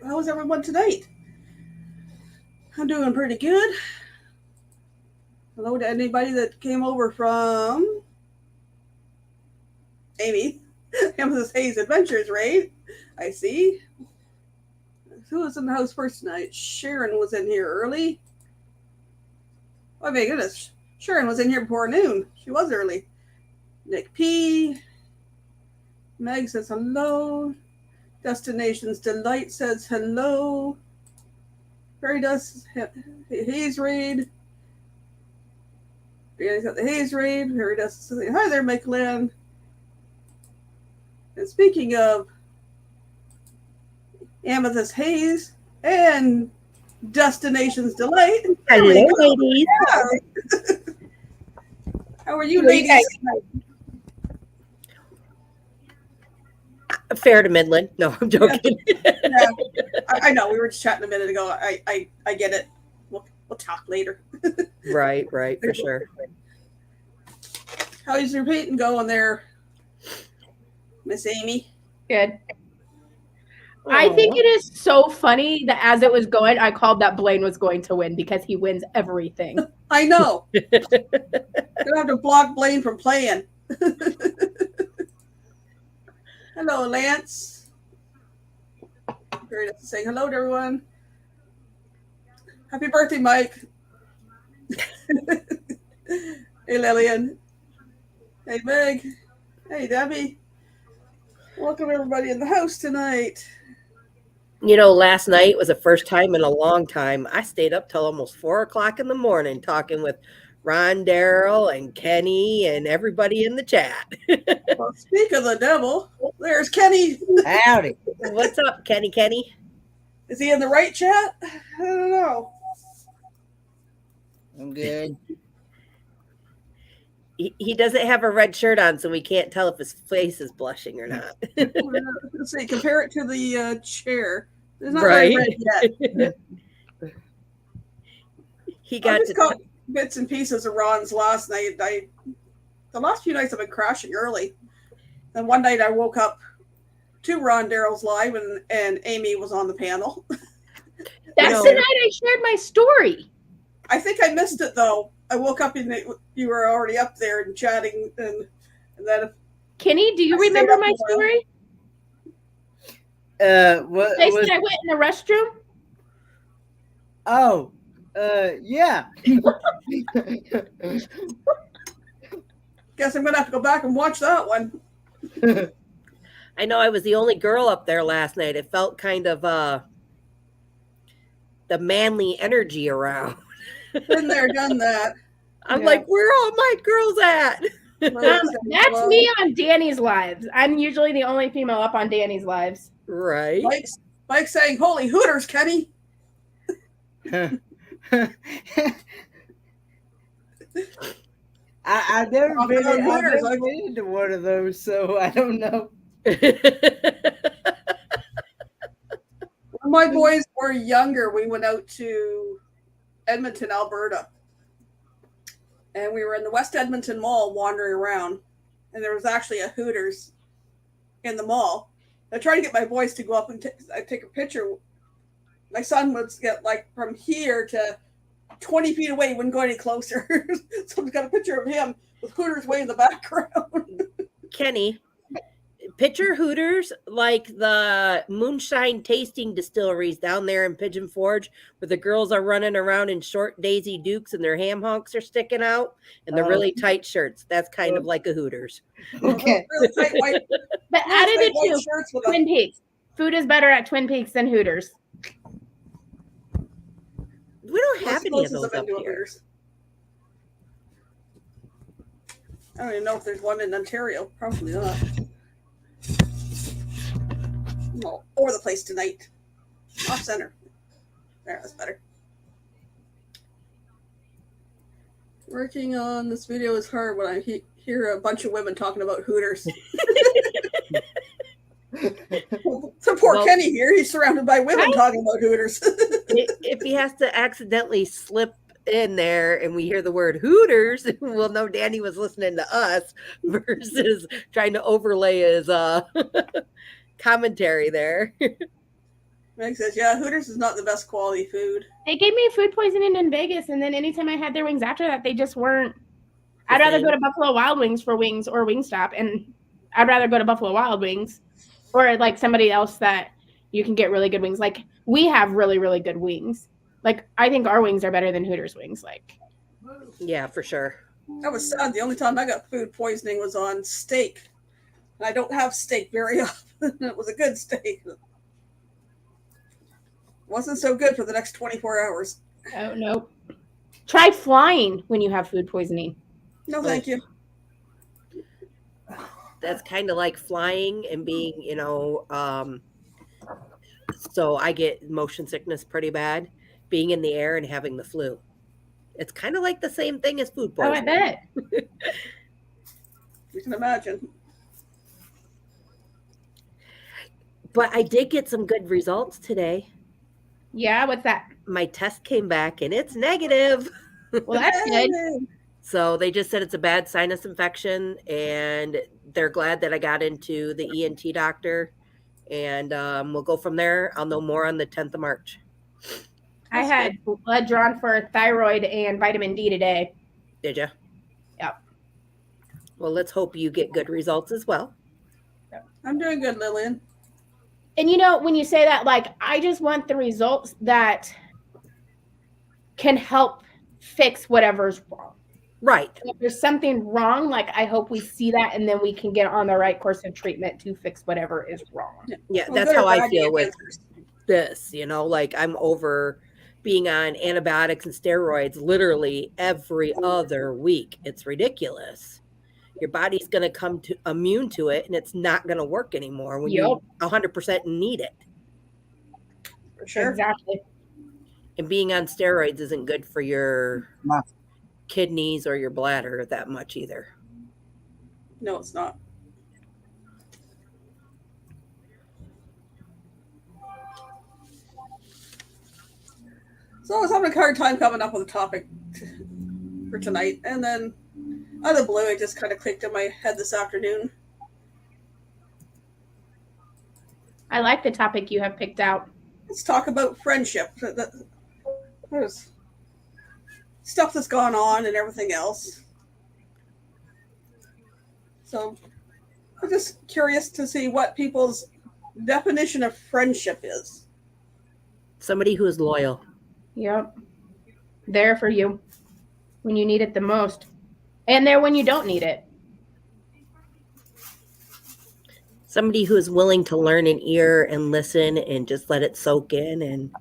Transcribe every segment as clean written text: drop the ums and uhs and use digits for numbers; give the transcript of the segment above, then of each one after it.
how's everyone tonight? I'm doing pretty good. Hello to anybody that came over from Amy. Amethyst Hayes Adventures, right? I see. Who was in the house first tonight? Sharon was in here early. Oh my goodness. Sharon was in here before noon. She was early. Nick P. Meg says hello. Destinations Delight says hello. Fairy Dust Haze Raid. Brianna's got the Haze Raid. Fairy Dust says hi there, Mike Land. And speaking of Amethyst Haze and Destinations Delight. Hello, ladies. Yeah. How are you, ladies? Fair to Midland. No, I'm joking. Yeah. I know. We were just chatting a minute ago. I get it. We'll talk later. Right, for sure. How's your painting going there, Miss Amy? Good. I think it is so funny that as it was going, I called that Blaine was going to win because he wins everything. I know. You don't have to block Blaine from playing. Hello, Lance. Great to say hello to everyone. Happy birthday, Mike. Hey, Lillian. Hey, Meg. Hey, Debbie. Welcome, everybody, in the house tonight. You know, last night was the first time in a long time. I stayed up till almost 4 o'clock in the morning talking with Ron, Daryl, and Kenny, and everybody in the chat. Well, speak of the devil, there's Kenny. Howdy. What's up, Kenny? Is he in the right chat? I don't know. I'm good. He doesn't have a red shirt on, so we can't tell if his face is blushing or not. Let's see. Compare it to the chair. It's not right. red yet. He got to caught bits and pieces of Ron's last night. The last few nights I've been crashing early. And one night I woke up to Ron Darrell's live, and Amy was on the panel. That's the night I shared my story. I think I missed it though. I woke up and you were already up there and chatting, and then. Kenny, do you remember my story? What? They said I went in the restroom. Oh, yeah. Guess I'm gonna have to go back and watch that one. I know I was the only girl up there last night. It felt kind of the manly energy around. Been there, done that. I'm like, where are all my girls at? That's me on Danny's lives. I'm usually the only female up on Danny's lives. Right. Mike's saying, "Holy Hooters, Kenny!" I've never been into one of those, so I don't know. When my boys were younger, we went out to Edmonton, Alberta. And we were in the West Edmonton Mall wandering around. And there was actually a Hooters in the mall. I tried to get my boys to go up and take a picture. My son would get like from here to 20 feet away, wouldn't go any closer. So we got a picture of him with Hooters way in the background. Kenny, picture Hooters like the moonshine tasting distilleries down there in Pigeon Forge, where the girls are running around in short Daisy Dukes and their ham hocks are sticking out and the really tight shirts. That's kind of like a Hooters. Okay. Really tight white, but added it to shirts with Twin Peaks. Food is better at Twin Peaks than Hooters. We don't have any of those up here. Hooters. I don't even know if there's one in Ontario. Probably not. No, over the place tonight. Off center. There, that's better. Working on this video is hard when I hear a bunch of women talking about Hooters. So poor Kenny here, he's surrounded by women talking about Hooters. If he has to accidentally slip in there and we hear the word Hooters, we'll know Danny was listening to us versus trying to overlay his commentary there. Meg says, yeah, Hooters is not the best quality food. They gave me food poisoning in Vegas, and then anytime I had their wings after that, they just weren't. I'd rather go to Buffalo Wild Wings for wings or Wingstop, and I'd rather go to Buffalo Wild Wings or like somebody else that you can get really good wings. Like we have really, really good wings. Like I think our wings are better than Hooters wings. Like, yeah, for sure. That was sad. The only time I got food poisoning was on steak. And I don't have steak very often. It was a good steak. It wasn't so good for the next 24 hours. oh no. Try flying when you have food poisoning. No, thank you. That's kind of like flying and being, so I get motion sickness pretty bad, being in the air and having the flu. It's kind of like the same thing as food poisoning. Oh, I bet. You can imagine. But I did get some good results today. Yeah, what's that? My test came back and it's negative. Well, that's good. So they just said it's a bad sinus infection, and they're glad that I got into the ENT doctor, and we'll go from there. I'll know more on the 10th of March. I had blood drawn for thyroid and vitamin D today. Did you? Yep. Well, let's hope you get good results as well. I'm doing good, Lillian. And when you say that, like, I just want the results that can help fix whatever's wrong. Right. If there's something wrong, like, I hope we see that and then we can get on the right course of treatment to fix whatever is wrong. Yeah, that's how I feel with this, like I'm over being on antibiotics and steroids literally every other week. It's ridiculous. Your body's going to come to immune to it, and it's not going to work anymore when you 100% need it. For sure. Exactly. And being on steroids isn't good for your kidneys or your bladder that much either. No, it's not. So I was having a hard time coming up with a topic for tonight, and then out of the blue, it just kind of clicked in my head this afternoon. I like the topic you have picked out. Let's talk about friendship. There's stuff that's gone on and everything else. So I'm just curious to see what people's definition of friendship is. Somebody who is loyal. Yep. There for you when you need it the most. And there when you don't need it. Somebody who is willing to learn an ear and listen and just let it soak in and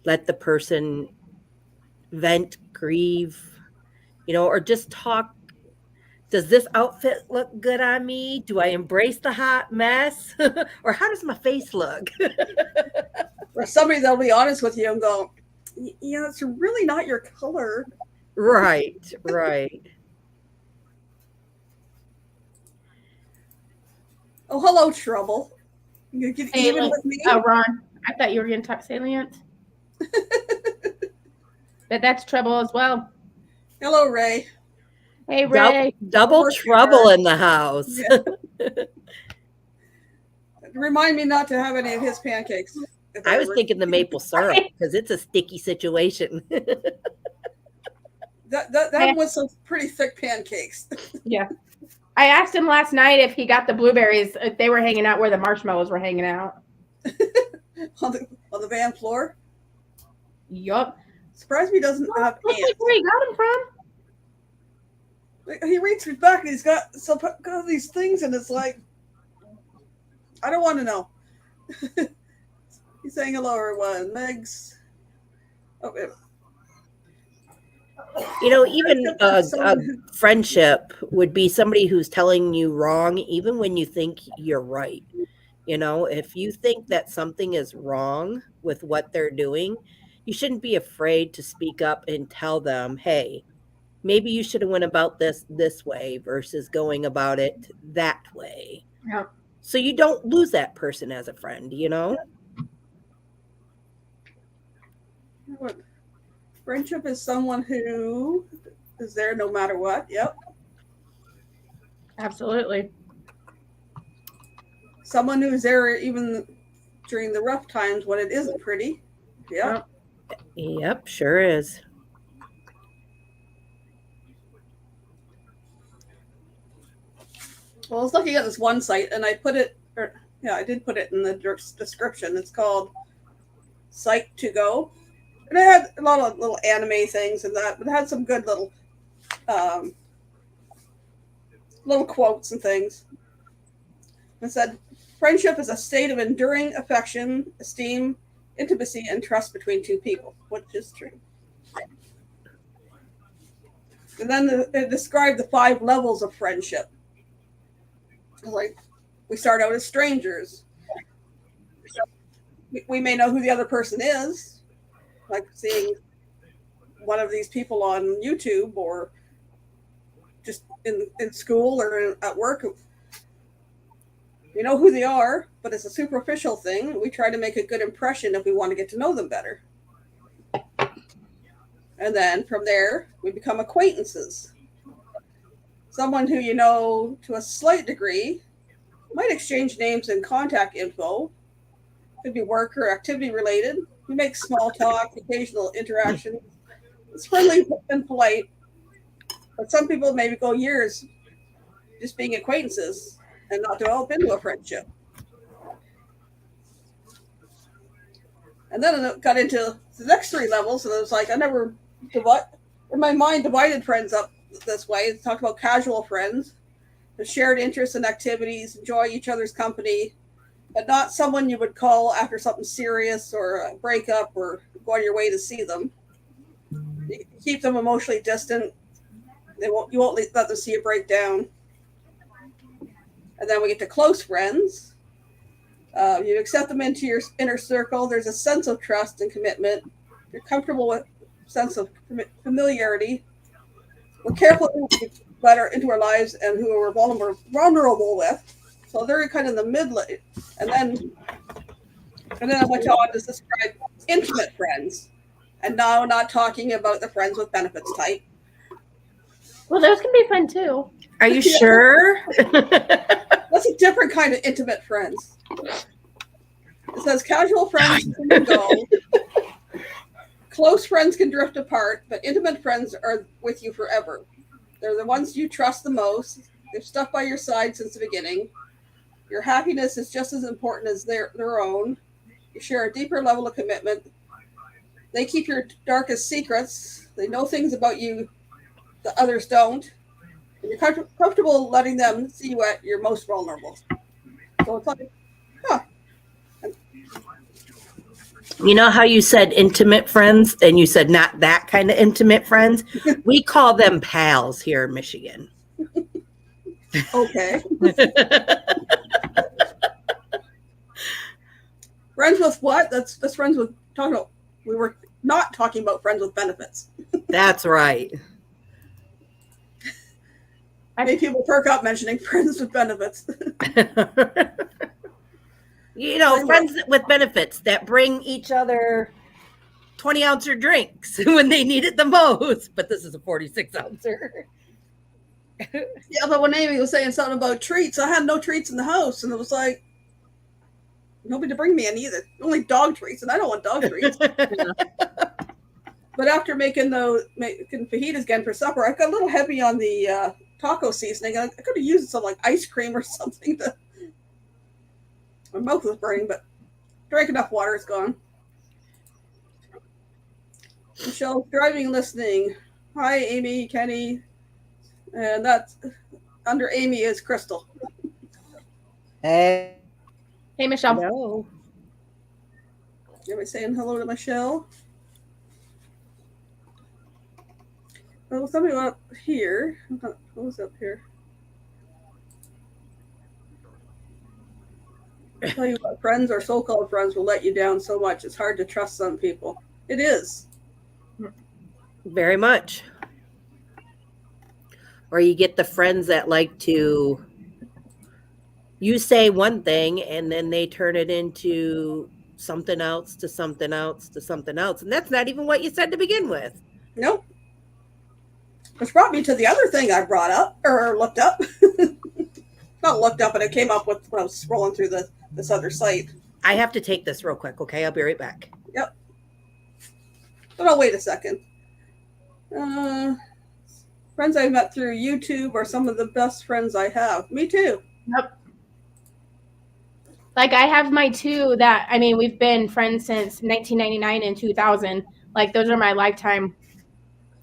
let the person vent, grieve, or just talk. Does this outfit look good on me? Do I embrace the hot mess? Or how does my face look? Or somebody that'll be honest with you and go, it's really not your color. Right. Oh, hello, Trouble. You get even with me? Oh, Ron, I thought you were going to talk salient. But that's Trouble as well. Hello, Ray. Hey, Ray. Double trouble in the house. Yeah. Remind me not to have any of his pancakes. I was thinking the maple syrup because it's a sticky situation. That was some pretty thick pancakes. Yeah. I asked him last night if he got the blueberries, if they were hanging out where the marshmallows were hanging out. on the van floor? Yup. Surprised me he doesn't have ants. Like where he got them from? He reaches back and he's got these things, and it's like, I don't want to know. He's saying hello, everyone. Meg's. Oh, even a friendship would be somebody who's telling you wrong, even when you think you're right. If you think that something is wrong with what they're doing, you shouldn't be afraid to speak up and tell them, hey, maybe you should have went about this way versus going about it that way. Yeah. So you don't lose that person as a friend, Friendship is someone who is there no matter what. Yep. Absolutely. Someone who's there even during the rough times when it isn't pretty. Yeah. Yep, sure is. Well, I was looking at this one site, and I put it, I did put it in the description. It's called Site to Go, and it had a lot of little anime things and that, but it had some good little quotes and things. It said, "Friendship is a state of enduring affection, esteem, intimacy, and trust between two people," which is true. And then it described the 5 levels of friendship. Like, we start out as strangers. We may know who the other person is, like seeing one of these people on YouTube or just in school or at work. We know who they are, but it's a superficial thing. We try to make a good impression if we want to get to know them better. And then from there, we become acquaintances. Someone who you know to a slight degree, might exchange names and contact info. Could be work or activity related. We make small talk, occasional interaction. It's friendly and polite. But some people maybe go years just being acquaintances and not develop into a friendship. And then it got into the next 3 levels, and it was like I never in my mind divided friends up this way. It talked about casual friends, the shared interests and activities, enjoy each other's company, but not someone you would call after something serious or a breakup or go on your way to see them. You keep them emotionally distant. You won't let them see you break down. And then we get to close friends. You accept them into your inner circle. There's a sense of trust and commitment. You're comfortable with a sense of familiarity. We're careful that are into our lives and who we're vulnerable with. So they're kind of the mid, and then I went on to describe intimate friends, and now not talking about the friends with benefits type. Well, those can be fun too. Are you sure? That's a different kind of intimate friends. It says casual friends can go. Close friends can drift apart, but intimate friends are with you forever. They're the ones you trust the most. They've stuck by your side since the beginning. Your happiness is just as important as their own. You share a deeper level of commitment. They keep your darkest secrets. They know things about you that others don't. And you're comfortable letting them see you at your most vulnerable. So it's like, huh. You know how you said intimate friends and you said not that kind of intimate friends? We call them pals here in Michigan. Okay. Friends with what? That's friends with talking about. We were not talking about friends with benefits. That's right. Many people perk up mentioning friends with benefits. You know, friends with benefits that bring each other 20-ouncer drinks when they need it the most. But this is a 46-ouncer. Yeah, but when Amy was saying something about treats, I had no treats in the house, and it was like nobody to bring me any either. Only dog treats, and I don't want dog treats. But after making fajitas again for supper, I got a little heavy on the taco seasoning. I could have used some like ice cream or something. My mouth was burning, but drank enough water. It's gone. Michelle, driving and listening. Hi, Amy, Kenny. And that's under Amy is Crystal. Hey. Hey, Michelle. Hello. Everybody saying hello to Michelle. Well, somebody up here. What was up here? I tell you what, friends or so-called friends will let you down so much. It's hard to trust some people. It is. Very much. Or you get the friends that like to, you say one thing and then they turn it into something else to something else to something else. And that's not even what you said to begin with. Nope. Which brought me to the other thing I brought up or looked up. Not looked up, but it came up with when I was scrolling through this other site. I have to take this real quick, okay? I'll be right back. Yep. But I'll wait a second. Friends I met through YouTube are some of the best friends I have. Me too. Yep. Like I have my two that, I mean, we've been friends since 1999 and 2000. Like those are my lifetime,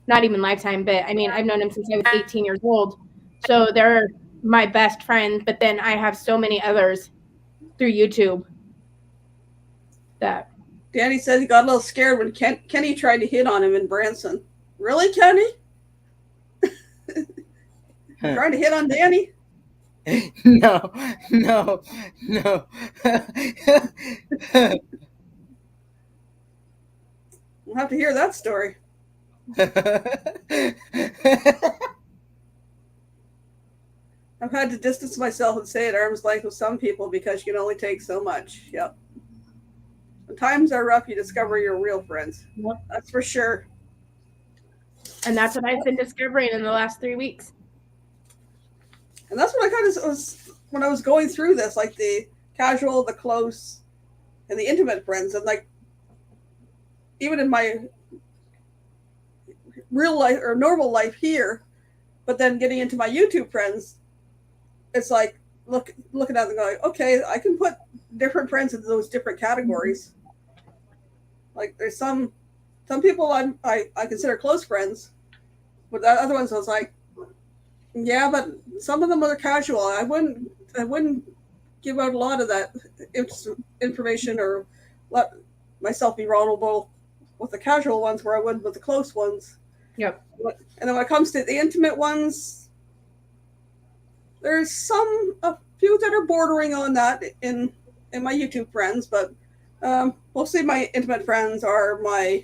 not even lifetime, but I mean, I've known them since I was 18 years old. So they're my best friends. But then I have so many others through YouTube that. Danny said he got a little scared when Kenny tried to hit on him in Branson. Really, Kenny? Trying to hit on Danny? No. We'll have to hear that story. I've had to distance myself and stay at arm's length with some people because you can only take so much. Yep. When times are rough, you discover your real friends. Yep. That's for sure. And that's what I've been discovering in the last 3 weeks. And that's what I kind of was when I was going through this, like the casual, the close, and the intimate friends. And like, even in my real life or normal life here, but then getting into my YouTube friends, it's like looking at them going, okay, I can put different friends into those different categories. Like there's some people I consider close friends, but the other ones I was like, yeah, but some of them are casual. I wouldn't give out a lot of that information or let myself be vulnerable with the casual ones where I would with the close ones. Yep. And then when it comes to the intimate ones, there's a few that are bordering on that in my YouTube friends, but mostly my intimate friends are my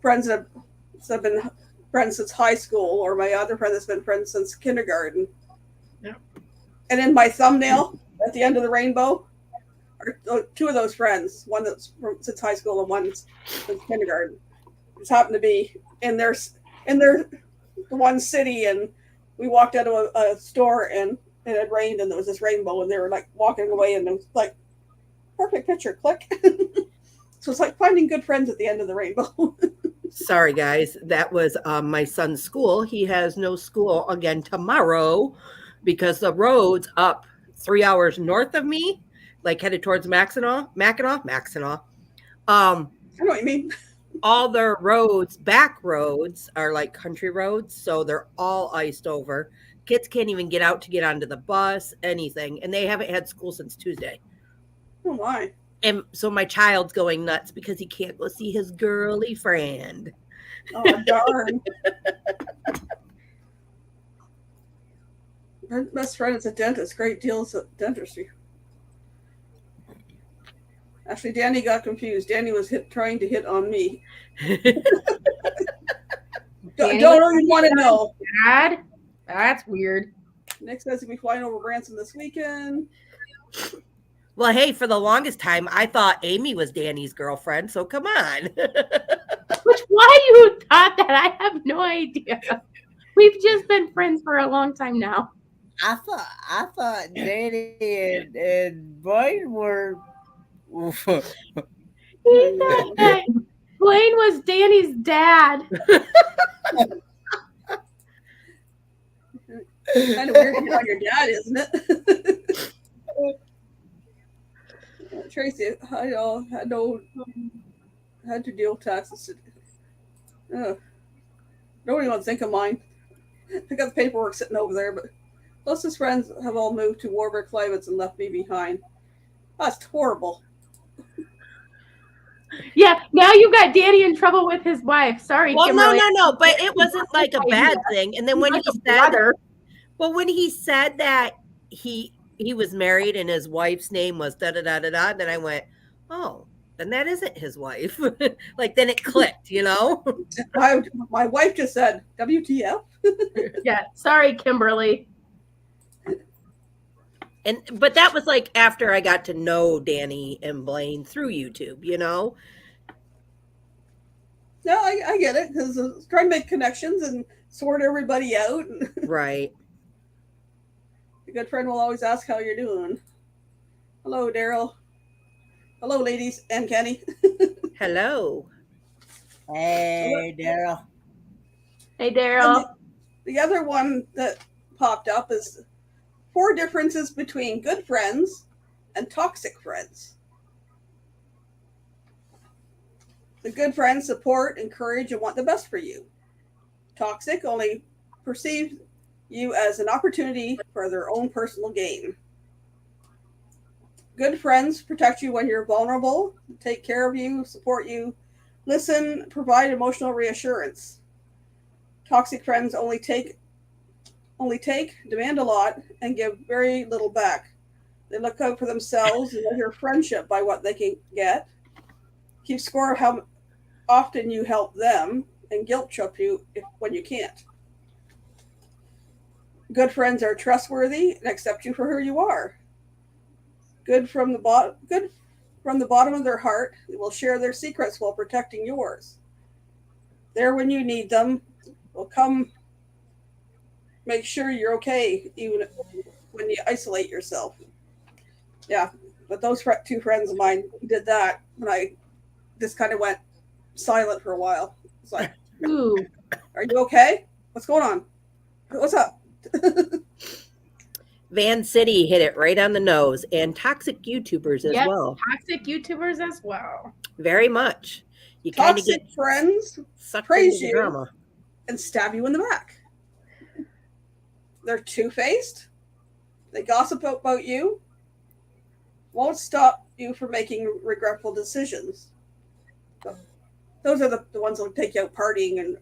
friends that have been friends since high school, or my other friend that's been friends since kindergarten. Yeah. And in my thumbnail at the end of the rainbow are two of those friends, one that's since high school and one since kindergarten. Just happened to be in their one city, and we walked out of a store and it had rained and there was this rainbow and they were like walking away and it was like perfect picture, click. So it's like finding good friends at the end of the rainbow. Sorry, guys. That was my son's school. He has no school again tomorrow because the road's up 3 hours north of me, like headed towards Mackinac. I know what you mean. All their roads, back roads, are like country roads, so they're all iced over. Kids can't even get out to get onto the bus, anything, and they haven't had school since Tuesday. Oh my. And so my child's going nuts because he can't go see his girly friend. Oh, darn. My best friend is a dentist. Great deals at dentistry. Actually, Danny got confused. Danny was trying to hit on me. Don't even want to know. Dad? That's weird. Nick says he'll be flying over Branson this weekend. Well, hey, for the longest time, I thought Amy was Danny's girlfriend, so come on. Which, why you thought that? I have no idea. We've just been friends for a long time now. I thought Danny and Blaine were. He thought that Blaine was Danny's dad. Kind of weird to hit on your dad, isn't it? Tracy, I had to deal with taxes. Don't even want to think of mine. I got the paperwork sitting over there, but closest friends have all moved to warmer climates and left me behind. That's horrible. Yeah, now you got Danny in trouble with his wife. Sorry, Well, Kimberly. no, but it wasn't like a bad thing. And then when he said, when he said that he was married and his wife's name was da da da da da, then I went, oh, then that isn't his wife. Like then it clicked, you know. My wife just said, WTF? Yeah, sorry, Kimberly. But that was like after I got to know Danny and Blaine through YouTube, you know. No, I get it, because trying to make connections and sort everybody out. Right. A good friend will always ask how you're doing. Hello, Daryl. Hello, ladies and Kenny. Hello. Hey, Daryl. Hey, And Daryl. the other one that popped up is 4 differences between good friends and toxic friends. The good friends support, encourage, and want the best for you. Toxic only perceive you as an opportunity for their own personal gain. Good friends protect you when you're vulnerable, take care of you, support you, listen, provide emotional reassurance. Toxic friends only take, demand a lot, and give very little back. They look out for themselves and measure friendship by what they can get, keep score of how often you help them, and guilt trip you when you can't. Good friends are trustworthy and accept you for who you are. Good from the bottom of their heart, they will share their secrets while protecting yours. There when you need them, will come make sure you're okay, even when you isolate yourself. Yeah, but those 2 friends of mine did that when I just kind of went silent for a while. It's like, Ooh. are you okay? What's going on? What's up? Van City hit it right on the nose, and toxic YouTubers as Yep, well. toxic YouTubers as well. Very much. You kind of Toxic get friends sucked praise into the you drama. and stab you in the back. They're two-faced. They gossip about you. Won't stop you from making regretful decisions. Those are the ones that will take you out partying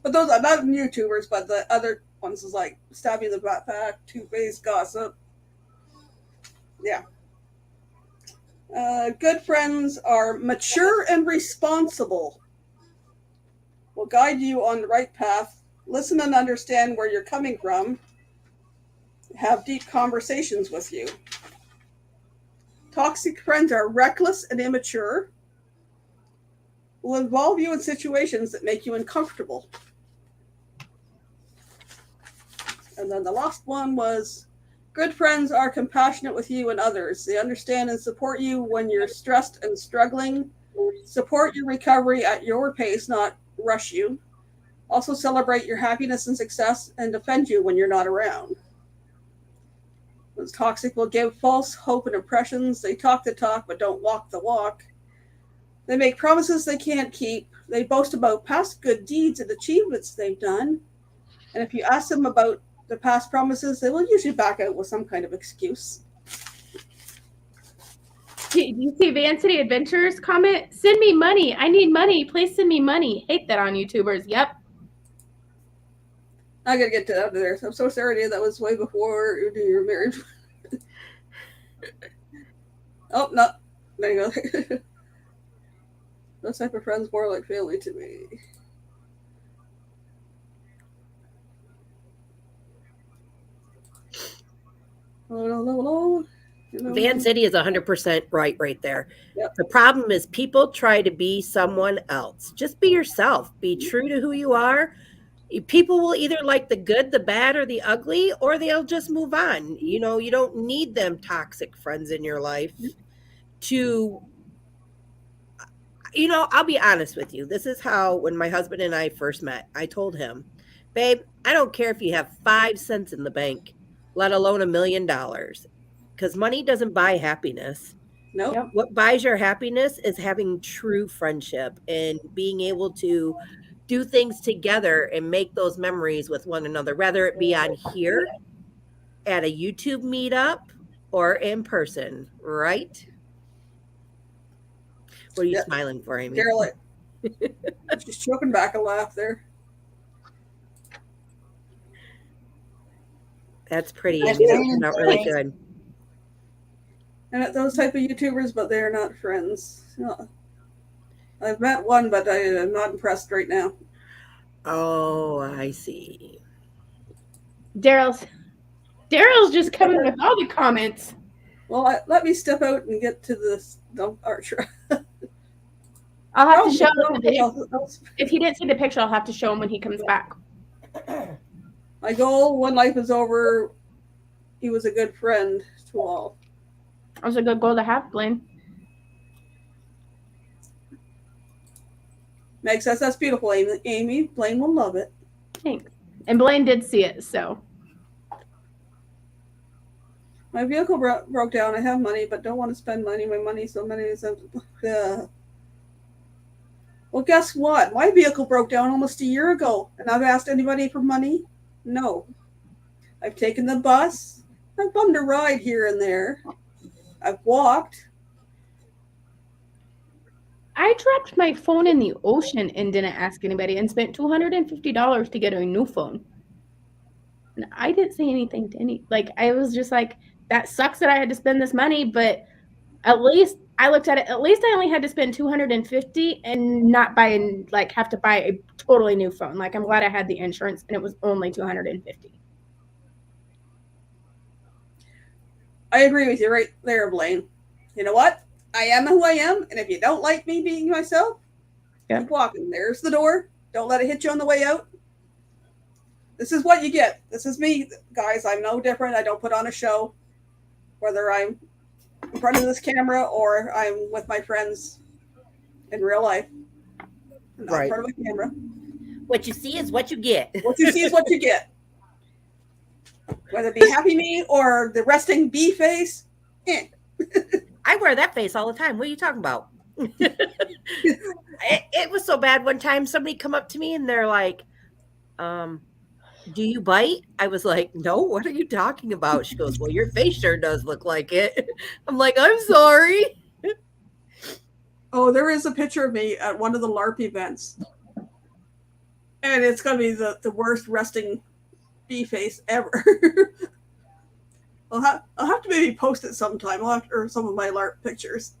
but those are not YouTubers, but the other ones is like stab you in the back, two-faced gossip. Yeah. Good friends are mature and responsible. Will guide you on the right path, listen and understand where you're coming from, have deep conversations with you. Toxic friends are reckless and immature, will involve you in situations that make you uncomfortable. And then the last one was good friends are compassionate with you and others. They understand and support you when you're stressed and struggling, support your recovery at your pace, not rush you. Also celebrate your happiness and success and defend you when you're not around. Those toxic will give false hope and impressions. They talk the talk but don't walk the walk. They make promises they can't keep. They boast about past good deeds and achievements they've done. And if you ask them about the past promises, they will usually back out with some kind of excuse. Do you see Van City Adventures comment? Send me money. I need money. Please send me money. Hate that on YouTubers. Yep. I gotta get out of there. I'm so sorry, that was way before you were married. Oh, no. There you go. Those type of friends more like family to me. Hello. Van City is 100% right there. Yep. The problem is people try to be someone else. Just be yourself. Be true to who you are. People will either like the good, the bad, or the ugly, or they'll just move on. You know, you don't need them toxic friends in your life to, you know, I'll be honest with you. This is how, when my husband and I first met, I told him, babe, I don't care if you have 5 cents in the bank, let alone $1 million, because money doesn't buy happiness. Nope. Yep. What buys your happiness is having true friendship and being able to do things together and make those memories with one another, whether it be on here, at a YouTube meetup, or in person, right? What are you smiling for, Amy? Carol, she's choking back a laugh there. That's pretty, Amy. That's not really good. And those type of YouTubers, but they're not friends. No. I've met one, but I am not impressed right now. Oh, I see. Daryl's just coming with all the comments. Well, let me step out and get to this dump archer. I'll have to show him. If he didn't see the picture, I'll have to show him when he comes back. My goal when life is over, he was a good friend to all. That was a good goal to have, Blaine. Meg says that's beautiful, Amy. Blaine will love it. Thanks. And Blaine did see it, so. My vehicle broke down. I have money, but don't want to spend money. My money so many is. Well, guess what? My vehicle broke down almost a year ago, and I've asked anybody for money? No. I've taken the bus. I've bummed a ride here and there. I've walked. I dropped my phone in the ocean and didn't ask anybody and spent $250 to get a new phone. And I didn't say anything to any. Like, I was just like, that sucks that I had to spend this money, but at least I looked at it. At least I only had to spend $250 and not have to buy a totally new phone. Like, I'm glad I had the insurance and it was only $250. I agree with you right there, Blaine. You know what? I am who I am, and if you don't like me being myself, keep walking. There's the door. Don't let it hit you on the way out. This is what you get. This is me, guys. I'm no different. I don't put on a show, whether I'm in front of this camera or I'm with my friends in real life. Not in front of a camera. What you see is what you get. What you see is what you get. Whether it be happy me or the resting bee face. I wear that face all the time. What are you talking about? It was so bad one time. Somebody come up to me and they're like, do you bite? I was like, no, what are you talking about? She goes, well, your face sure does look like it. I'm like, I'm sorry. Oh, there is a picture of me at one of the LARP events. And it's going to be the worst resting bee face ever. I'll have to maybe post it sometime. Or some of my LARP pictures.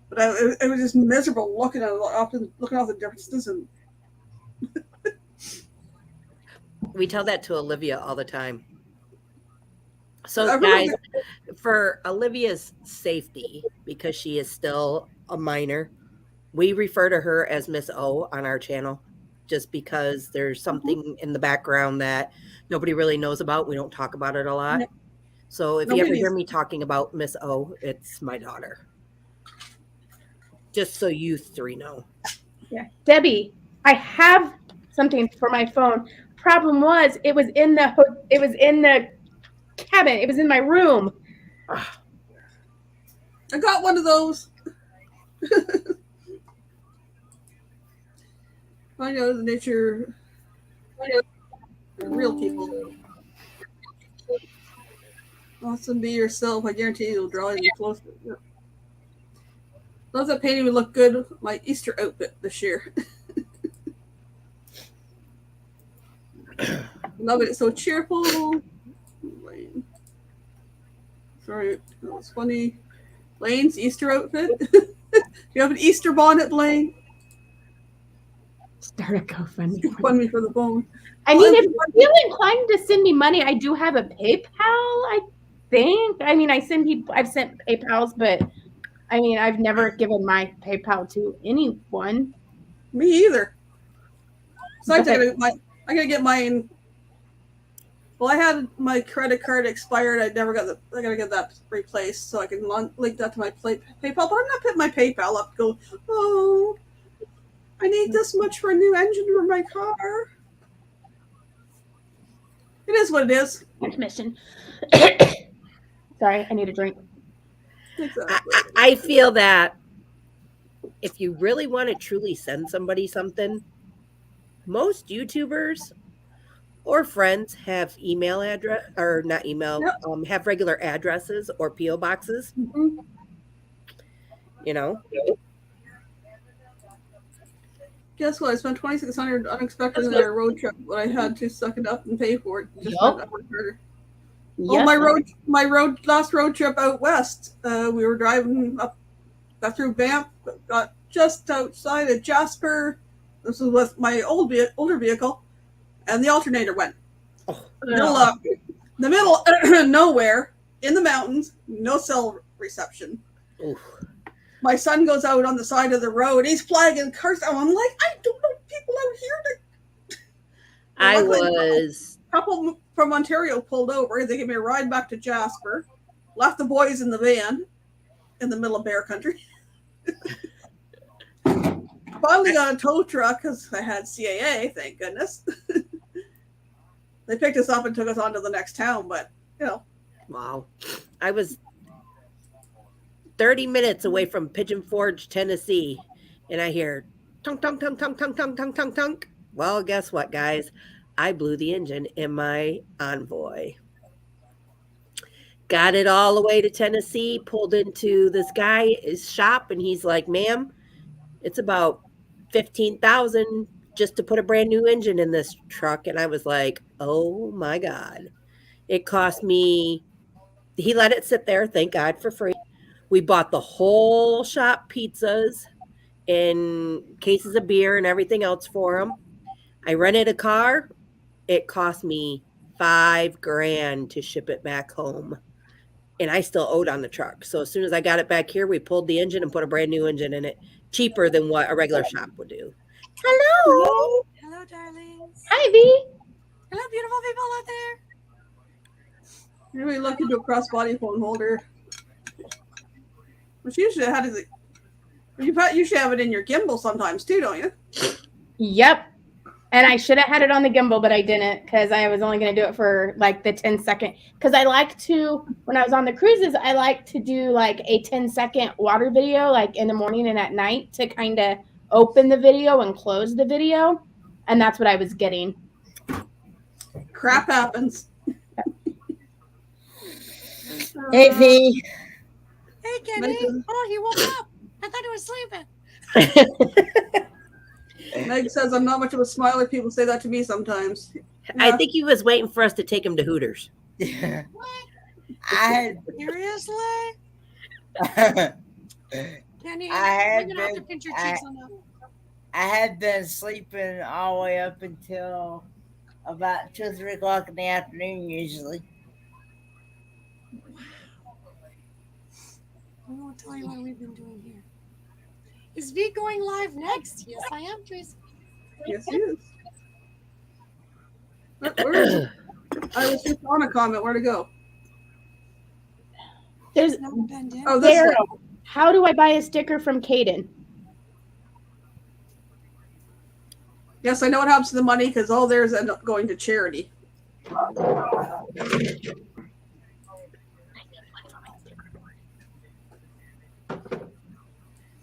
But it was just miserable looking off the differences. And we tell that to Olivia all the time. So, guys, for Olivia's safety, because she is still a minor, we refer to her as Miss O on our channel, just because there's something in the background that nobody really knows about. We don't talk about it a lot. So if you ever hear me talking about Miss O, it's my daughter. Just so you three know. Yeah. Debbie, I have something for my phone. Problem was, it was in the cabin. It was in my room. I got one of those. I know the nature. I know real people. Awesome, be yourself. I guarantee you'll draw you closer. Love that painting would look good with my Easter outfit this year. Love it. It's so cheerful. Lane. Sorry, that was funny. Lane's Easter outfit. Do you have an Easter bonnet, Lane? Start a GoFundMe. Fund me for the phone. I mean, if you're feeling inclined to send me money, I do have a PayPal, I think. I mean, I've sent PayPals, but I mean, I've never given my PayPal to anyone. Me either. So I gotta get mine. Well, I had my credit card expired. I gotta get that replaced so I can link that to my PayPal. But I'm not putting my PayPal up to go, oh, I need this much for a new engine for my car. It is what it is. Transmission. Sorry, I need a drink. Exactly. I feel that if you really want to truly send somebody something, most YouTubers or friends have email address, or not email, have regular addresses or PO boxes. Mm-hmm. You know. Guess what? I spent $2,600 unexpectedly on a road trip, but I had to suck it up and pay for it. Just harder. Oh, my last road trip out west. We were driving up, got through Banff, got just outside of Jasper. This was with my older vehicle, and the alternator went. The middle of nowhere in the mountains, no cell reception. Oof. My son goes out on the side of the road. He's flagging cars. I'm like, I don't know people out here. A couple from Ontario pulled over. They gave me a ride back to Jasper. Left the boys in the van. in the middle of bear country. Finally got a tow truck because I had CAA, thank goodness. They picked us up and took us on to the next town, but, you know. Wow. I was 30 minutes away from Pigeon Forge, Tennessee, and I hear tunk, tunk, tunk, tunk, tunk, tunk, tunk, tunk, tunk. Well, guess what, guys? I blew the engine in my Envoy. Got it all the way to Tennessee, pulled into this guy's shop, and he's like, ma'am, it's about $15,000 just to put a brand new engine in this truck. And I was like, oh my God. It cost me, he let it sit there, thank God, for free. We bought the whole shop pizzas and cases of beer and everything else for him. I rented a car. It cost me $5,000 to ship it back home. And I still owed on the truck. So as soon as I got it back here, we pulled the engine and put a brand new engine in it, cheaper than what a regular shop would do. Hello. Hello, darlings. Hi, V. Hello, beautiful people out there. You really look into a crossbody phone holder. But you should have it. You should have it in your gimbal sometimes too, don't you? Yep. And I should have had it on the gimbal, but I didn't because I was only going to do it for like the 10-second. Because I like to, when I was on the cruises, I like to do like a 10-second water video, like in the morning and at night to kind of open the video and close the video. And that's what I was getting. Crap happens. Hey, V. Hey, Kenny. Oh, he woke up. I thought he was sleeping. Meg says I'm not much of a smiler. People say that to me sometimes. I think he was waiting for us to take him to Hooters. Yeah. What? I Seriously? had, Kenny, I you're going to have to pinch your cheeks on that. I had been sleeping all the way up until about 2 or 3 o'clock in the afternoon usually. I won't tell you what we've been doing here. Is V going live next? Yes, I am, Tracy. Yes, he is. Where is it? I was just on a comment. Where to go? There's Never been in. Oh, this Sarah, one. how do I buy a sticker from Caden? Yes, I know what happens to the money because all theirs end up going to charity.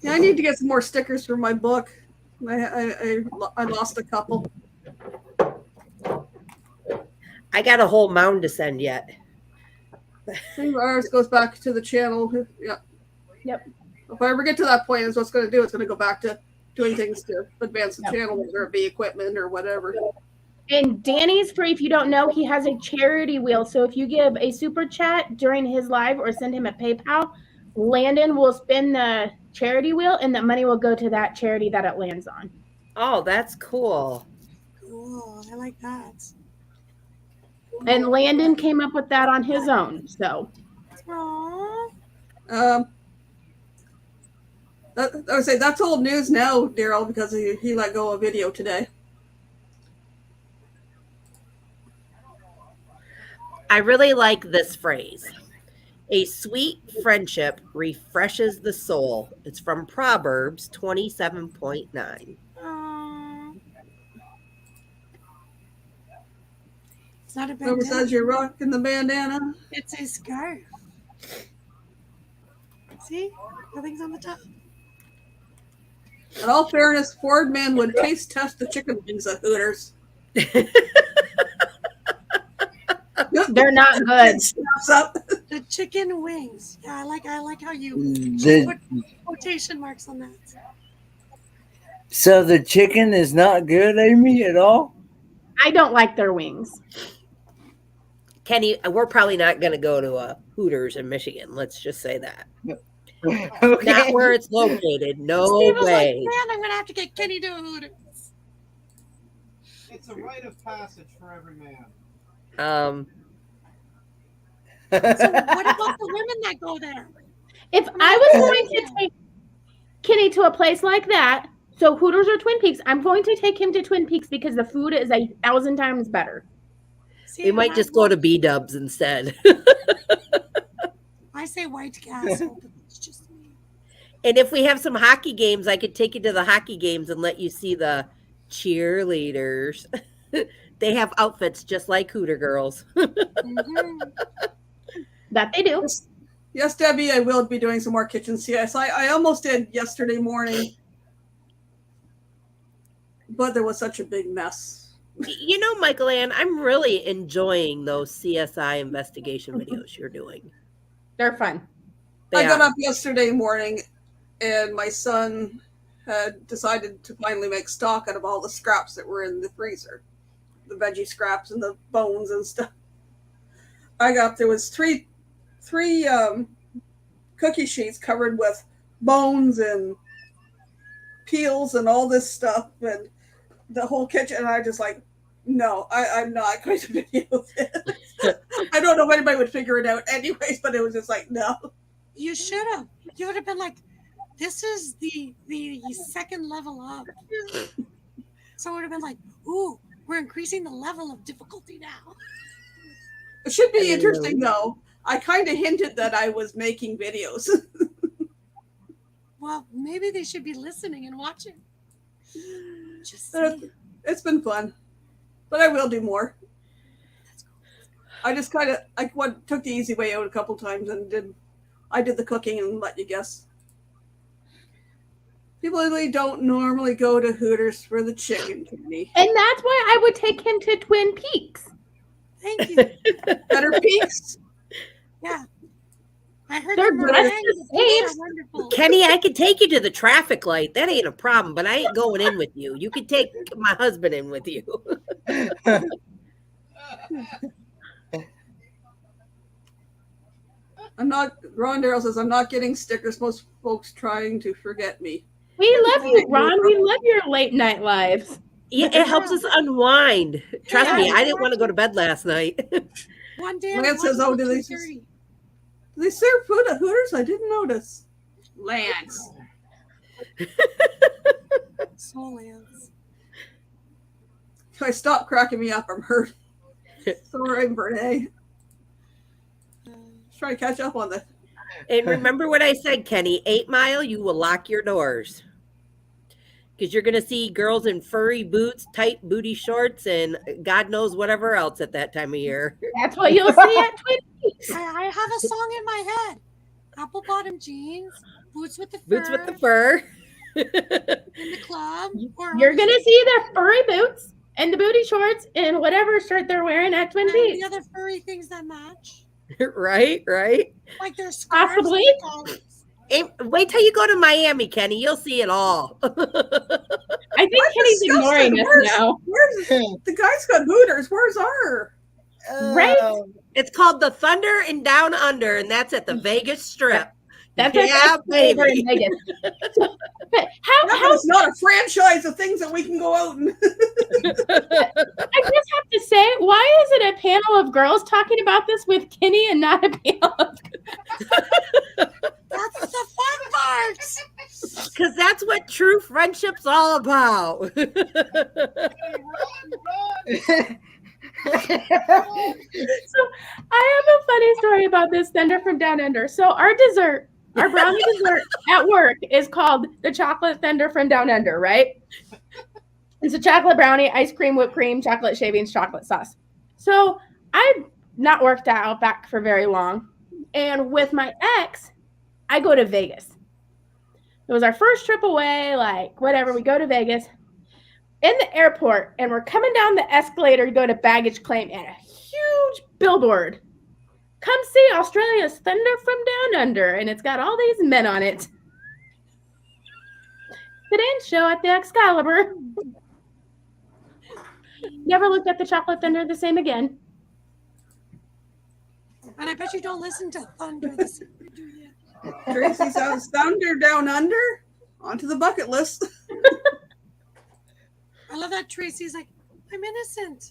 Yeah, I need to get some more stickers for my book. I lost a couple. I got a whole mound to send yet. Ours goes back to the channel. Yeah. Yep. If I ever get to that point, is what's going to do. It's going to go back to doing things to advance the channel, whether it be equipment or whatever. And Danny's free. If you don't know, he has a charity wheel. So if you give a super chat during his live or send him a PayPal, Landon will spin the charity wheel and the money will go to that charity that it lands on. Oh, that's cool. Cool. I like that. And Landon came up with that on his own. So Aww. I would say that's old news now, Daryl, because he let go of video today. I really like this phrase. A sweet friendship refreshes the soul. It's from Proverbs 27.9. Aww. It's not a Whoever bandana. says you're rocking the bandana. It's a scarf. See? Nothing's on the top. In all fairness, Ford man would taste test the chicken wings at Hooters. they're not good. Snaps up. The chicken wings. Yeah, I like how you put quotation marks on that. So the chicken is not good, Amy, at all? I don't like their wings. Kenny, we're probably not going to go to a Hooters in Michigan. Let's just say that. Okay. Not where it's located. No Steve was way. like, man, I'm gonna have to get Kenny to a Hooters. It's a rite of passage for every man. So what about the women that go there? If I was going to take Kenny to a place like that, so Hooters or Twin Peaks, I'm going to take him to Twin Peaks because the food is 1,000 times better. See, We might when just go to B-dubs instead. I say White Castle, but it's just me. And if we have some hockey games, I could take you to the hockey games and let you see the cheerleaders. They have outfits just like Hooter girls. That they do. Yes, Debbie, I will be doing some more kitchen CS. I almost did yesterday morning, but there was such a big mess. You know, Michael Ann, I'm really enjoying those CSI investigation videos you're doing. They're fun. They I got are. up yesterday morning, and my son had decided to finally make stock out of all the scraps that were in the freezer, the veggie scraps and the bones and stuff. I got there was three cookie sheets covered with bones and peels and all this stuff, and the whole kitchen. And I just like, no, I'm not going to video this. I don't know if anybody would figure it out anyways, but it was just like, no. You should have. You would have been like, this is the second level up. So it would have been like, ooh, we're increasing the level of difficulty now. It should be interesting though. I kind of hinted that I was making videos. Well, maybe they should be listening and watching. Just saying. It's been fun, but I will do more. I just kind of took the easy way out a couple times and I did the cooking and let you guess. People really don't normally go to Hooters for the chicken, Kenny. And that's why I would take him to Twin Peaks. Thank you. Better Peaks. Yeah. I heard They're the dressed meringues the same. are wonderful. Kenny, I could take you to the traffic light. That ain't a problem, but I ain't going in with you. You could take my husband in with you. Ron Darrell says, I'm not getting stickers. Most folks trying to forget me. We love you, Ron. We love your late night lives. Yeah, it helps us unwind. Trust me, Yeah. I didn't want to go to bed last night. One day Lance says, oh, do they serve food at Hooters? I didn't notice. Lance. Lance. If I stop cracking me up, I'm hurt. Sorry, Brene. Try to catch up on the. And remember what I said, Kenny, 8 Mile, you will lock your doors. Because you're going to see girls in furry boots, tight booty shorts, and God knows whatever else at that time of year. That's what you'll see at Twin Peaks. I have a song in my head. Apple bottom jeans, boots with the fur, Boots with the fur. in the club. Or You're going to see their furry boots and the booty shorts and whatever shirt they're wearing at Twin and Peaks. the other furry things that match. Right. Like their scarves. Possibly. and collars. And wait till you go to Miami, Kenny. You'll see it all. I think Kenny's ignoring us now. Where's the guy's got Hooters? Where's our? Right? It's called the Thunder and Down Under, and that's at the Vegas Strip. That's Yeah, over baby. in Vegas. But How it's not a franchise of things that we can go out and. I just have to say, why is it a panel of girls talking about this with Kenny and not a panel of That's the fun parts. Because that's what true friendship's all about. So I have a funny story about this Thunder from Down Under. So our dessert, our brownie dessert at work is called the Chocolate Thunder from Down Under, right? It's a chocolate brownie, ice cream, whipped cream, chocolate shavings, chocolate sauce. So I've not worked at Outback for very long. And with my ex, I go to Vegas. It was our first trip away, like whatever. We go to Vegas in the airport, and we're coming down the escalator to go to baggage claim, and a huge billboard. Come see Australia's Thunder from Down Under, and it's got all these men on it. The dance show at the Excalibur. Never looked at the Chocolate Thunder the same again. And I bet you don't listen to Thunder the same way, do you? Tracy says Thunder Down Under onto the bucket list. I love that Tracy's like, I'm innocent.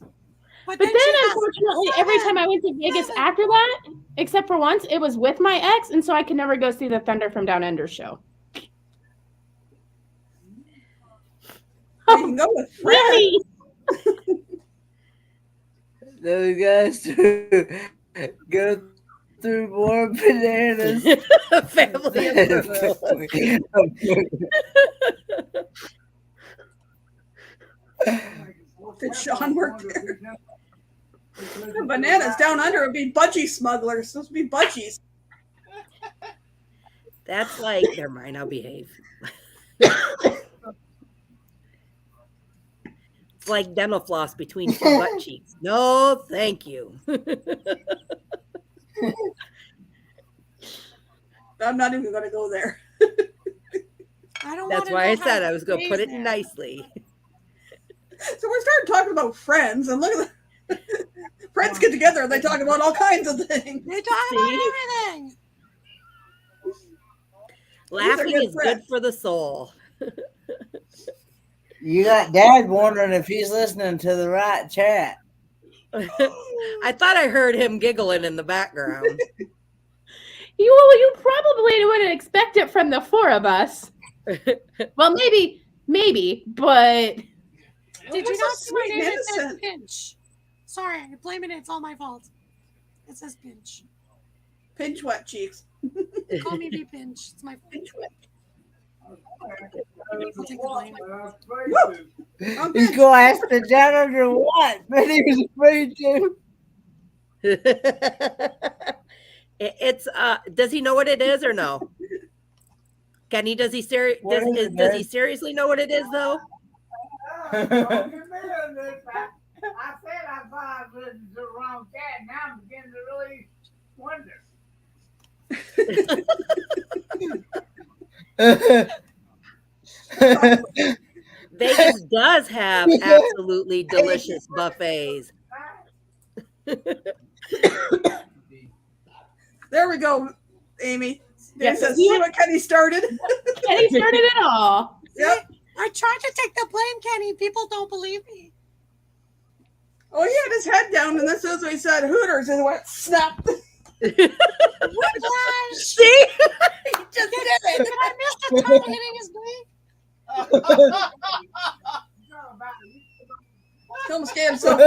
But then, unfortunately, every time I went to Vegas after that, except for once, it was with my ex, and so I could never go see the Thunder from Down Under show. You can go with Fred. Really? Those guys go through more bananas. Family approval. Did Sean work there? The bananas down under would be budgie smugglers. Those would be budgies. That's like, never mind, I'll behave. It's like dental floss between two butt cheeks. No, thank you. I'm not even going to go there. I don't. That's wanna why I know said how I was going to put it there. nicely. So we're starting talking about friends, and look at the friends get together and they talk about all kinds of things. They talk about everything. Laughing good is good friends. for the soul. You got Dad wondering if he's listening to the right chat. I thought I heard him giggling in the background. You probably wouldn't expect it from the four of us. Well, maybe, but Did You're you so not see my sweet and name? It says innocent. Pinch. Sorry, I'm blaming it. It's all my fault. It says Pinch. Pinch wet cheeks. Call me B Pinch. It's my Pinch wet. I'll take the blame. I'm He's Pinch. going to ask the janitor what, but he was afraid to. It's does he know what it is or no? Kenny, does he What is it, does he man? seriously know what it is though? I said I thought I was the wrong cat. Now I'm beginning to really wonder. Vegas does have absolutely delicious buffets. There we go, Amy. There Yes. says, see what Kenny started? Kenny started it all. Yep. I tried to take the blame, Kenny. People don't believe me. Oh, he had his head down, and this is what he said, Hooters, and it went snap. Whiplash. See? He just did it. Did I miss the tongue hitting his knee? Almost gave himself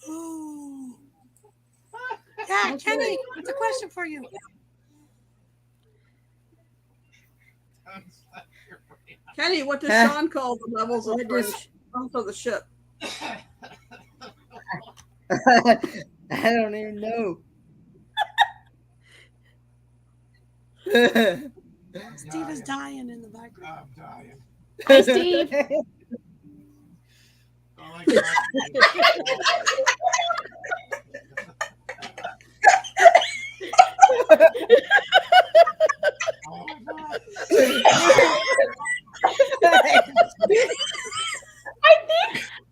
Ooh. Yeah, Kenny, it's a question for you. Kenny, what does Huh? Sean call the levels of What does- French onto the ship? I don't even know. Steve is dying in the background. I'm dying. Hi, Steve. I like that. Oh my God.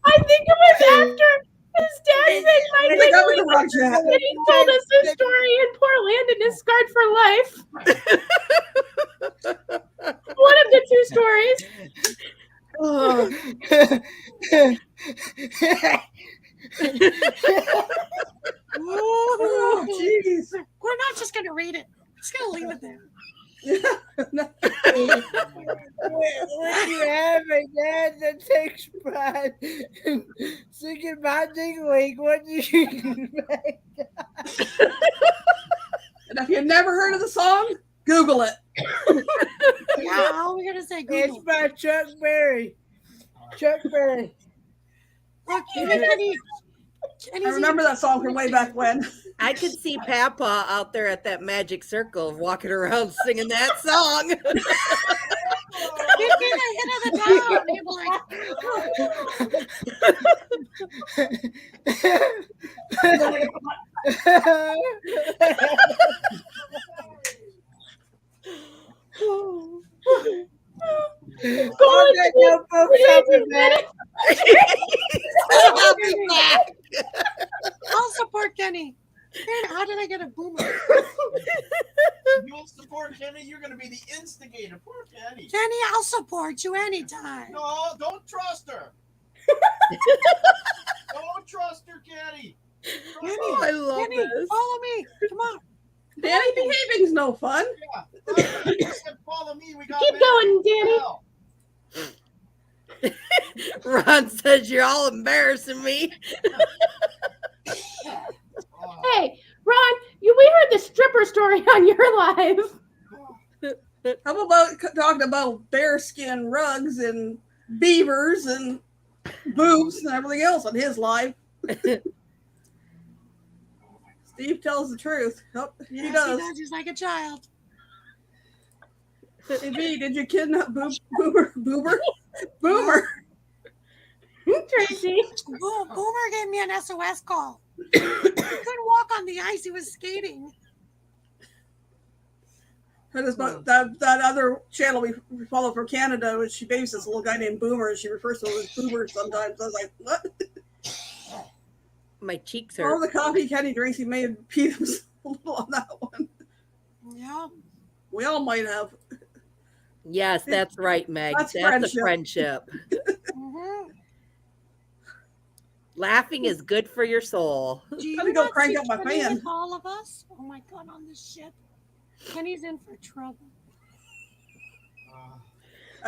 I think it was after his dad said my I think that was the name, wrong chat. and he told us his story, and poor Landon is scarred for life. One of the two stories. Oh, jeez. We're not just going to read it. We're just going to leave it there. When you have a dad that takes pride in singing my ding-a-wink, what do you expect? And if you've never heard of the song, Google it. Yeah, all we're going to say, It's Google. by Chuck Berry. Chuck Berry. Look, even Kenny. I remember that song from way back when. I could see Papa out there at that magic circle walking around singing that song. He'd be the hit of the town. He'd be I'll support Kenny. Man, how did I get a boomer? You'll support Kenny. You're going to be the instigator. Poor Kenny. Kenny, I'll support you anytime. No, don't trust her. Don't trust her, Kenny. Kenny, I love Kenny, this. follow me. Come on. Danny, behaving's no fun. Yeah. You said follow me. We got Keep going, Danny. Danny. Ron says you're all embarrassing me. Hey, Ron, we heard the stripper story on your live. How about talking about bearskin rugs and beavers and boobs and everything else on his live? Steve tells the truth. Oh, he Yes, does. he does. He's like a child. Hey, V, did you kidnap Boomer? Tracy. Boomer gave me an SOS call. He couldn't walk on the ice. He was skating. That other channel we follow from Canada, which she babysits this little guy named Boomer, and she refers to him as Boomer sometimes. I was like, what? My cheeks All hurt. the coffee Kenny drinks, he may have peed himself a little on that one. Yeah. We all might have. Yes, that's right, Meg. That's That's a friendship. Mm-hmm. Laughing is good for your soul. Do you Gotta go not crank see up my Kenny fan. with all of us? Oh my God, on this ship. Kenny's in for trouble.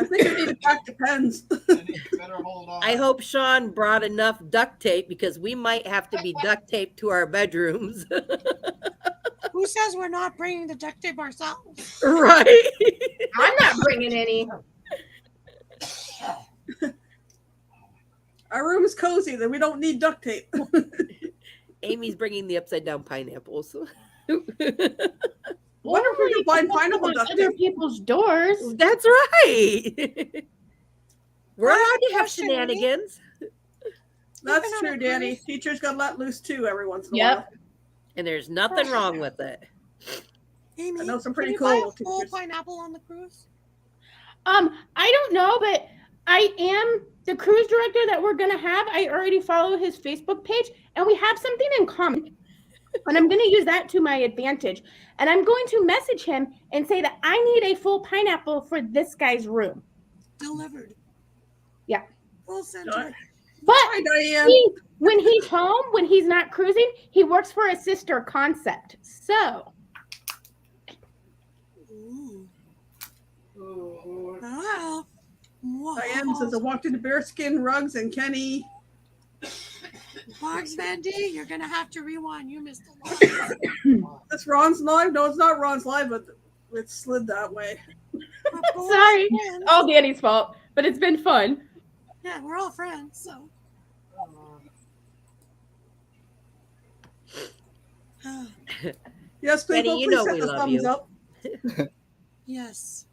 I think we need to pack the pens. Better hold on. I hope Sean brought enough duct tape because we might have to be duct taped to our bedrooms. Who says we're not bringing the duct tape ourselves? Right? I'm not bringing any. Our room is cozy, then we don't need duct tape. Amy's bringing the upside down pineapples. Wonder if we can find pineapple duct Other tape. people's doors. That's right. We're I allowed have to a have question, Amy. shenanigans. That's Living on true, a Danny. cruise. Teachers got let loose too every once in a Yep. while. And there's nothing wrong with it. Amy, I know some can pretty you buy cool a full teachers. pineapple on the cruise? I don't know, but I am the cruise director that we're gonna have. I already follow his Facebook page, and we have something in common. And I'm gonna use that to my advantage. And I'm going to message him and say that I need a full pineapple for this guy's room. Delivered. Yeah. We'll send Got it. it. But Hi, Diane. when he's home, when he's not cruising, he works for a sister concept. So Ooh. Wow. Wow. Diane says I walked into bearskin rugs and Kenny. Bugs Vandy, you're gonna have to rewind. You missed a lot. That's Ron's live? No, it's not Ron's live, but it slid that way. We're both sorry. friends. All Danny's fault, but it's been fun. Yeah, we're all friends, so. Yes, Kenny, people, you please know hit we the love thumbs you. up. Yes.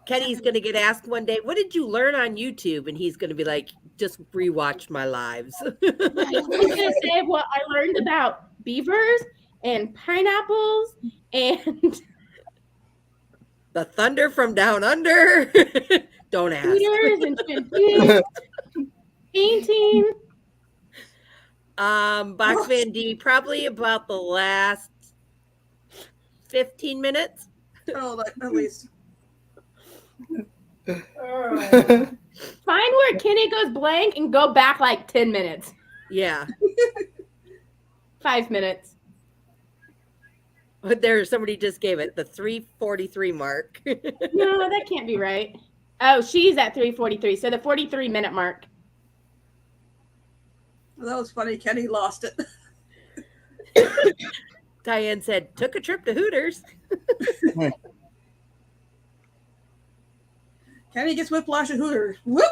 Kenny's going to get asked one day, what did you learn on YouTube? And he's going to be like, just rewatch my lives. I'm gonna say what I learned about beavers and pineapples and The thunder from down under. Don't ask. scooters and chimpanzees, painting. Box Van D, probably about the last 15 minutes. Oh, at least. Find where Kenny goes blank and go back like 10 minutes. Yeah. 5 minutes. But there, somebody just gave it the 3:43 mark. No, that can't be right. Oh, she's at 3:43, so the 43-minute mark. That was funny. Kenny lost it. Diane said, took a trip to Hooters. Kenny gets whiplash at Hooters. Whoop!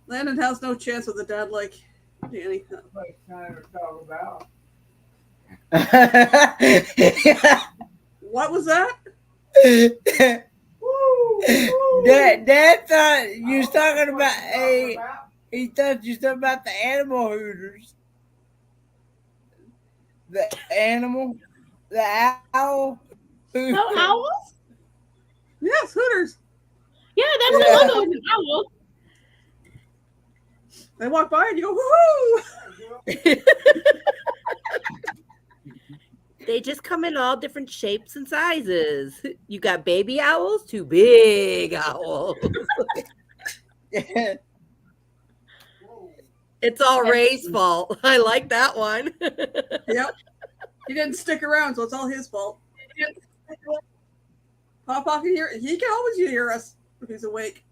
Landon has no chance with a dad like Danny. What was that? Dad thought you was talking about he thought you was talking about the animal hooters. The animal, the owl. Oh, owls? Yes, Hooters. Yeah, that's the one that was an owl. They walk by and you go, woohoo! They just come in all different shapes and sizes. You got baby owls to big owls. It's all Ray's fault. I like that one. Yep. He didn't stick around, so it's all his fault. Papa can hear. He can always hear us if he's awake.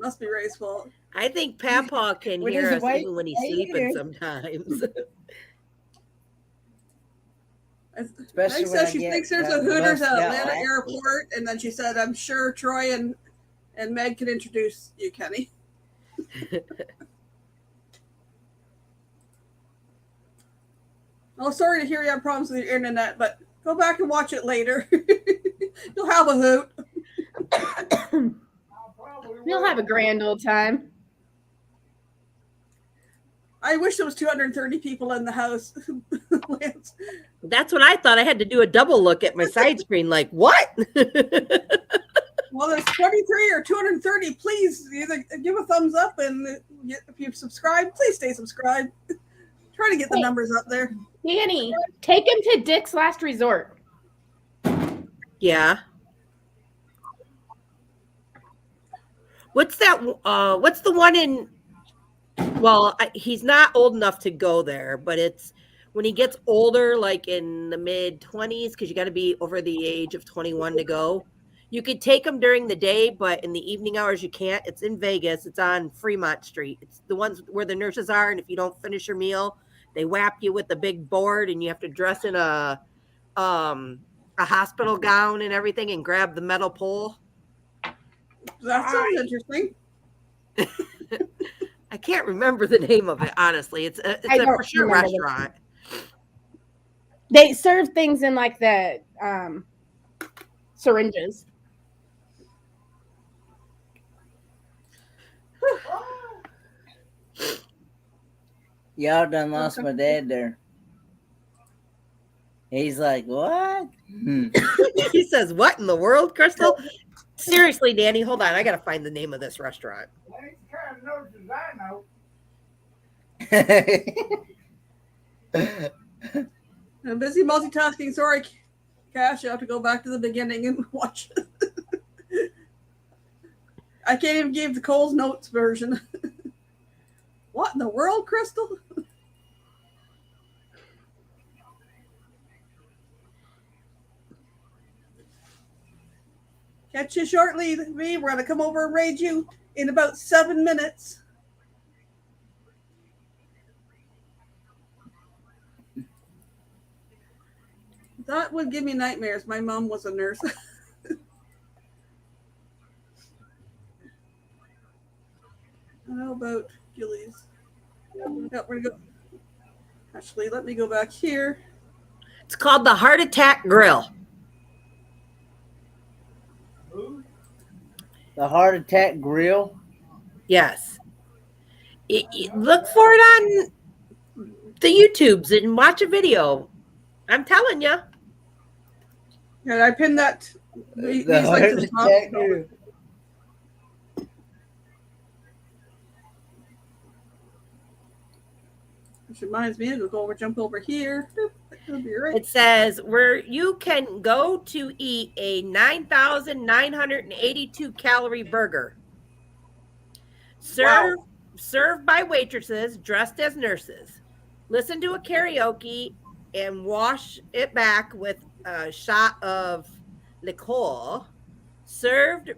Must be Ray's fault. I think Papa can With hear his us white even when he's hair. sleeping sometimes. Especially Meg when I says she get thinks there's a Hooters bust at out, Atlanta right? Airport, and then she said, "I'm sure Troy and Meg can introduce you, Kenny." Oh, sorry to hear you have problems with your internet, but go back and watch it later. You'll have a hoot. You'll have a grand old time. I wish there was 230 people in the house. Lance. That's what I thought. I had to do a double look at my side screen. Like, what? Well, there's 23 or 230. Please either give a thumbs up, and if you've subscribed, please stay subscribed. Try to get the numbers up there. Danny, take him to Dick's Last Resort. Yeah. What's that? What's the one in? Well, he's not old enough to go there, but it's when he gets older, like in the mid-20s, because you got to be over the age of 21 to go. You could take him during the day, but in the evening hours you can't. It's in Vegas. It's on Fremont Street. It's the ones where the nurses are, and if you don't finish your meal, they whap you with a big board, and you have to dress in a hospital gown and everything, and grab the metal pole. That sounds interesting. I can't remember the name of it, honestly. It's a for sure restaurant. They serve things in like the syringes. Y'all done lost my dad there. He's like, what? He says, what in the world, Crystal? Seriously, Danny, hold on. I got to find the name of this restaurant. I'm busy multitasking. Sorry, Cash. You have to go back to the beginning and watch. I can't even give the Cole's Notes version. What in the world, Crystal? Catch you shortly, V. We're going to come over and raid you in about 7 minutes. That would give me nightmares. My mom was a nurse. How about Gillies? Yep, we're going to go. Actually, let me go back here. It's called the Heart Attack Grill. The Heart Attack Grill? Yes. Look for it on the YouTubes and watch a video. I'm telling you. Yeah, I pinned that. The Heart Attack Grill. Which reminds me, I'll go over, jump over here. That'll be right. It says where you can go to eat a 9,982 calorie burger. Served by waitresses dressed as nurses. Listen to a karaoke and wash it back with a shot of liqueur. Served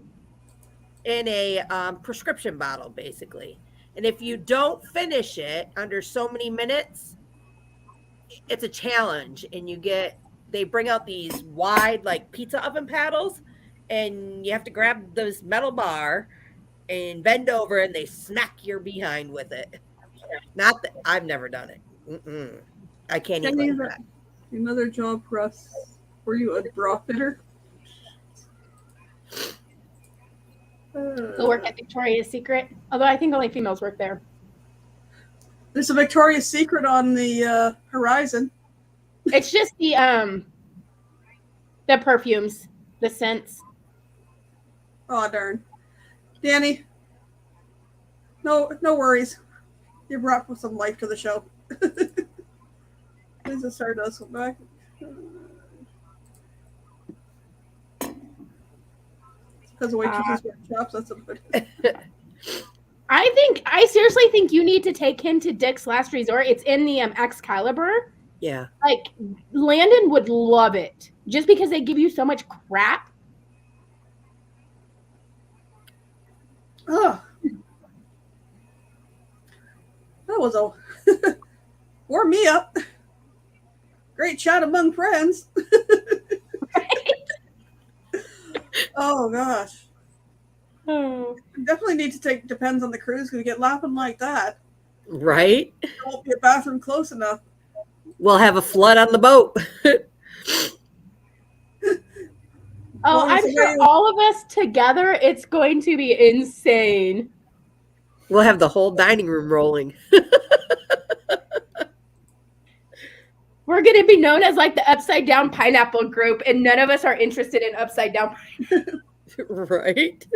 in a prescription bottle, basically. And if you don't finish it under so many minutes, it's a challenge. And they bring out these wide, like pizza oven paddles, and you have to grab this metal bar and bend over, and they smack your behind with it. Not that I've never done it. I can't eat like that. Another job for us. Were you a bra fitter? Go work at Victoria's Secret. Although I think only females work there. There's a Victoria's Secret on the horizon. It's just the perfumes, the scents. Oh darn, Danny. No worries. You brought some life to the show. Please just start us back. Because of waitresses workshops, that's a good. I seriously think you need to take him to Dick's Last Resort. It's in the Excalibur. Yeah. Like, Landon would love it. Just because they give you so much crap. Oh, was a warm me up. Great chat among friends. Oh gosh. Oh. Definitely need to take Depends on the cruise because we get laughing like that. Right? There won't be a bathroom close enough. We'll have a flood on the boat. Oh, Well, I'm it's sure amazing. all of us together, it's going to be insane. We'll have the whole dining room rolling. We're going to be known as like the upside down pineapple group, and none of us are interested in upside down. Right?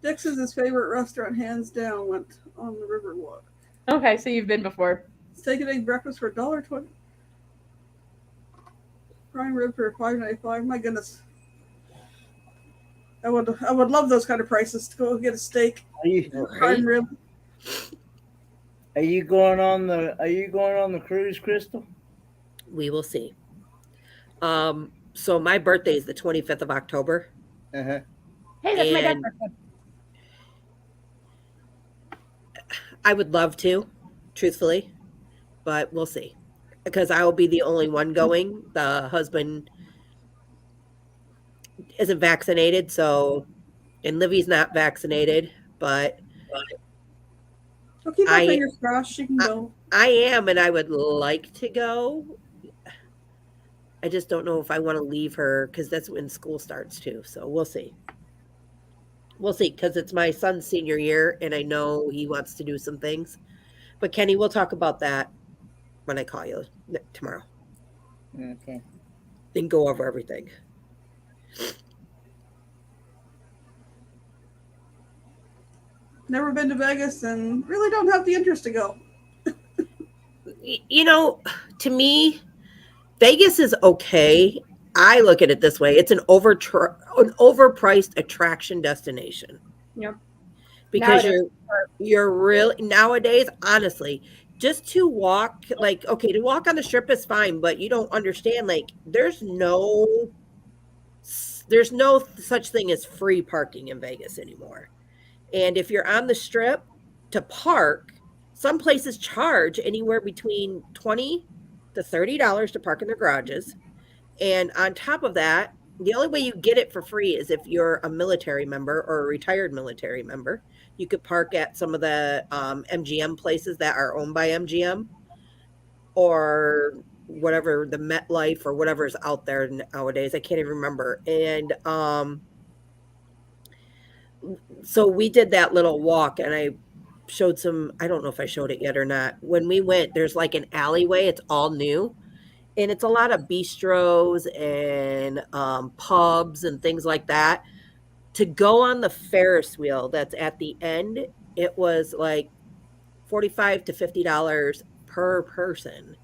Dick's is his favorite restaurant, hands down. Went on the Riverwalk. Okay, so you've been before. Steak and egg breakfast for $1.20. Prime rib for $5.95. My goodness. I would love those kind of prices to go get a steak. Prime rib. Are you going on the cruise, Crystal? We will see. So my birthday is the 25th of October. Uh-huh. Hey, that's my dad's And birthday. I would love to, truthfully, but we'll see. Because I will be the only one going. The husband isn't vaccinated, and Livy's not vaccinated, but So keep our I- fingers crossed. She can go. I am, and I would like to go. I just don't know if I want to leave her because that's when school starts too. So we'll see. We'll see because it's my son's senior year, and I know he wants to do some things. But Kenny, we'll talk about that when I call you tomorrow Okay. and go over everything. Never been to Vegas and really don't have the interest to go. You know, to me, Vegas is okay. I look at it this way: it's an overpriced attraction destination. Yep. Because Nowadays. you're really nowadays, honestly, just to walk, like, okay, to walk on the strip is fine, but you don't understand, like, there's no such thing as free parking in Vegas anymore. And if you're on the strip to park, some places charge anywhere between $20 to $30 to park in their garages. And on top of that, the only way you get it for free is if you're a military member or a retired military member. You could park at some of the MGM places that are owned by MGM or whatever, the MetLife or whatever is out there nowadays. I can't even remember. And so we did that little walk, and I showed some, I don't know if I showed it yet or not. When we went, there's like an alleyway. It's all new. And it's a lot of bistros and pubs and things like that. To go on the Ferris wheel that's at the end, it was like $45 to $50 per person.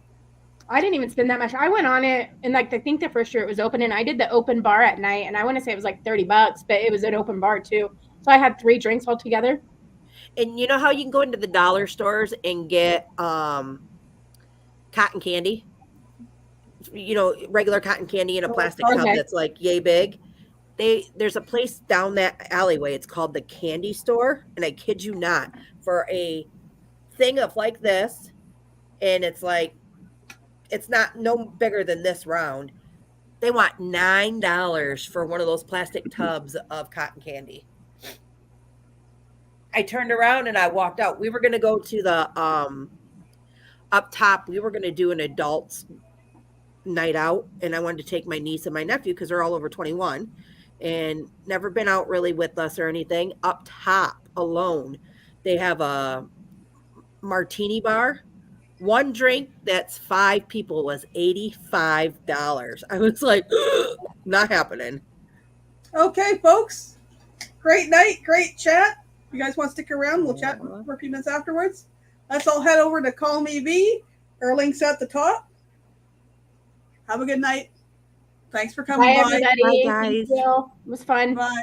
I didn't even spend that much. I went on it, and like I think the first year it was open, and I did the open bar at night, and I want to say it was like $30, but it was an open bar too. So I had 3 drinks altogether. And you know how you can go into the dollar stores and get cotton candy? You know, regular cotton candy in a plastic tub Okay. that's like yay big. There's a place down that alleyway. It's called the Candy Store, and I kid you not, for a thing of like this, and it's like it's not no bigger than this round. They want $9 for one of those plastic tubs of cotton candy. I turned around and I walked out. We were going to go to the up top. We were going to do an adults night out, and I wanted to take my niece and my nephew because they're all over 21 and never been out really with us or anything. Up top alone, they have a martini bar. One drink that's 5 people was $85. I was like, not happening. Okay, folks. Great night, great chat. If you guys want to stick around, we'll chat for a few minutes afterwards. Let's all head over to Call Me V. Our link's at the top. Have a good night. Thanks for coming Bye, by. everybody. Bye, guys. Thank you. It was fun. Bye.